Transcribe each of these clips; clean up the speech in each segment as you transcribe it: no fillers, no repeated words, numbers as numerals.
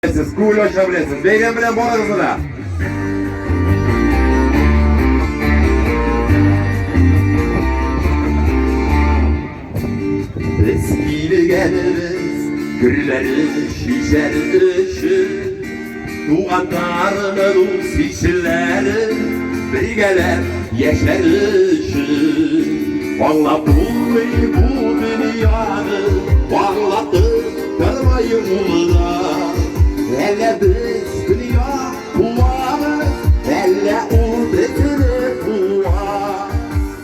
Siz kuyulaşabilirsiniz. Beygen bilen boğazı da. Eskiyle geliriz, gülleri şişer ışık. Tuğanlarını sişirleri, bilgeler yeşer ışık. Valla bu dünyanı, vallattı kırmayı uğra. Hele biz dünya kuvamız, hele o betini kuva.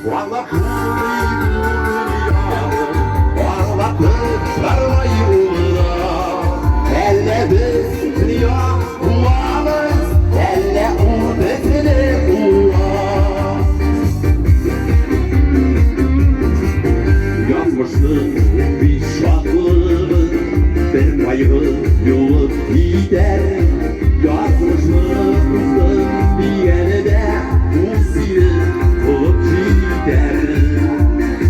Valla bu dünyanı, vallattı kırmayı uğra. Hele biz dünya kuvamız, hele o betini kuva. Yazmışsın bir şarkını, ben kaybı yolup gider. Yazmışsın bir yere de bu sile olup gider.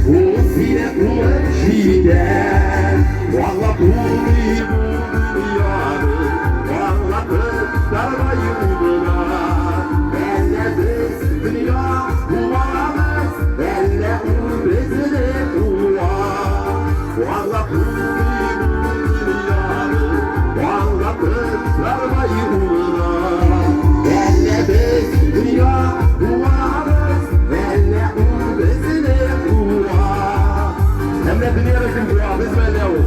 Bu sile olup gider. Valla bu dünyanı, valla kırmayı uğrar. Elle biz dünya kuvamız, elle o bezini kuvar. Valla bu dünyanı, valla kırmayı uğrar. Elle biz dünya kuvamız, elle o bezini kuvar. Hem de dünyada bizim kuvamız belli o.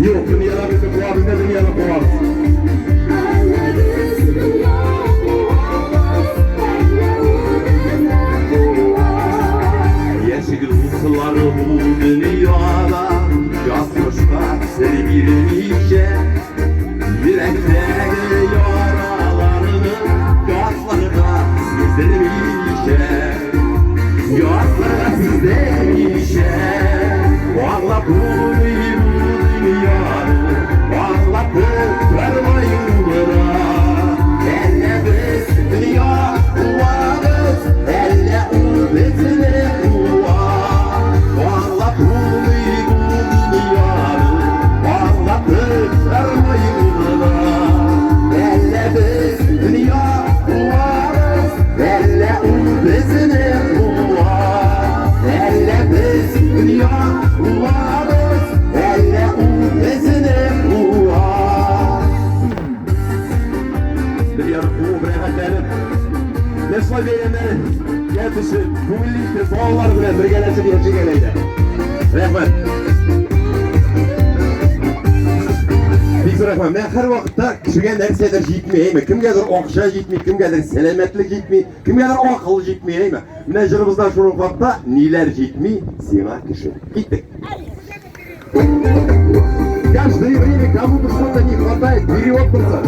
Yok, dünyada bizim kuvamız da dünyada kuvamız. Yeşil ufukları bu dünyada yazmışlar seni bilmişe. Yürekteki yaralarını gazlarına sizdirmişe. Gazlara sizdirmişe. Valla bu dünyanı, valla kırmayı uğrar. Elle biz dünya kuvarız, elle o bezini kuvar. Valla bu dünyanı, valla kırmayı uğrar. Elle biz dünya kuvarız, elle o bezini kuvar. Elle biz dünya kuvarız, elle o bezini kuvar. Dünya kuvvetlerim, mesaj verenlerin yetişi, bu millikte doğallar bile birgelesi gerçek eleydi. Rahmet. Biz rahmet, ben her vakitte kişiye nersedir yitmeyeyim. Kimgedir okşa yitmeyeyim, kimgedir selametlik yitmeyeyim, kimgedir akıl yitmeyeyim. Münecirımızdan şunun vakta niler yitmeyeyim, sina kişi. Gittik. Каждое время кому-то что-то не хватает, перевод просто.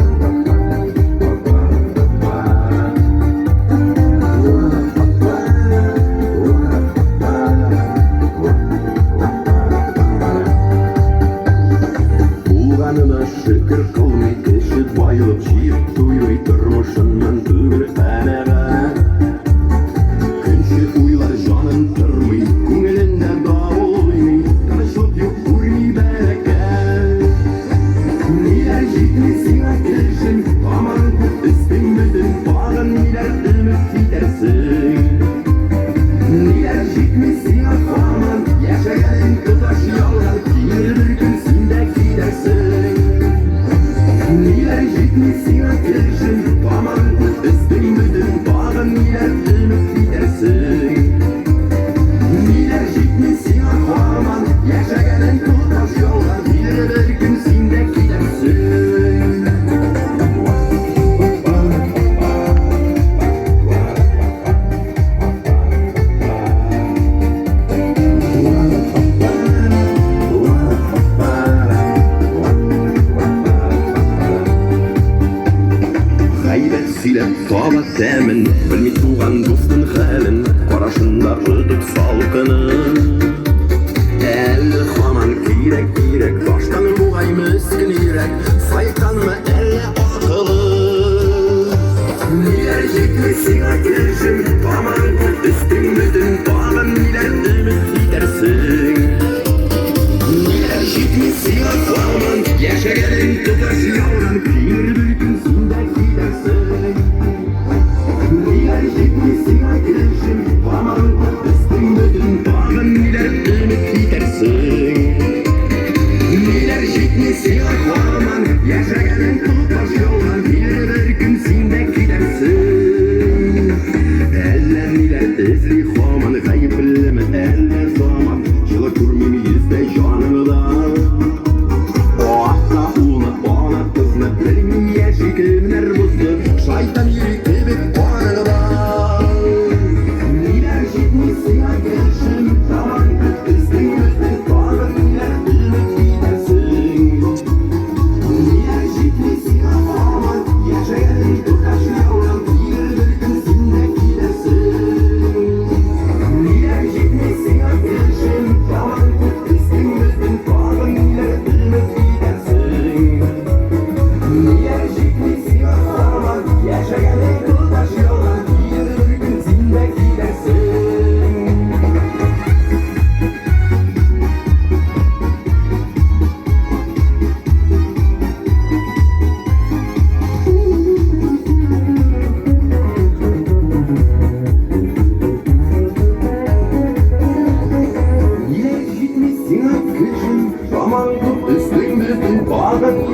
Buğanına şükür kılmay, eşit bayılıp çiğip duyuy durmuşundan tügül fenebe. Künşü uylar canın tırmay, küngelinde dağılmay, karışıp yok vurmay bereket. Niler jitmesin ateşin, aman kut üstün bütün bağın, niler ümit gidersin. Niler jitmesin aman, yaşa gelin tutaş yollar, bir gün sinde gidersin. Niler jitmesin ateşin, aman kut üstün bütün bağın, niler ümit gidersin. Niler jitmesin aman, yaşa gelin tutaş yollar, bir gün sinde gidersin. Haybet silep tava temin, bilmey tuğan dostun halin, qarashında rıdık salqını. El haman kirek, baştan buğay miskin yürek, saytan mı elle akıllı. Niler jitmesin ateşim, aman kut üstün bütün bağın, niler ümit gidersin. Niler jitmesin aman, yaşa gelin tutar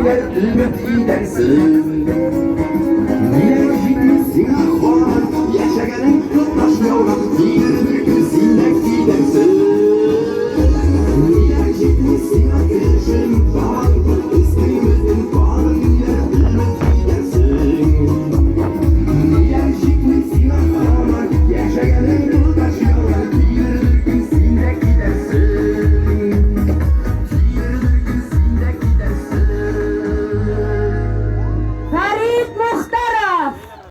gel ümit edersin. Neler gitmesin, yaşaganın yoldaş yolun,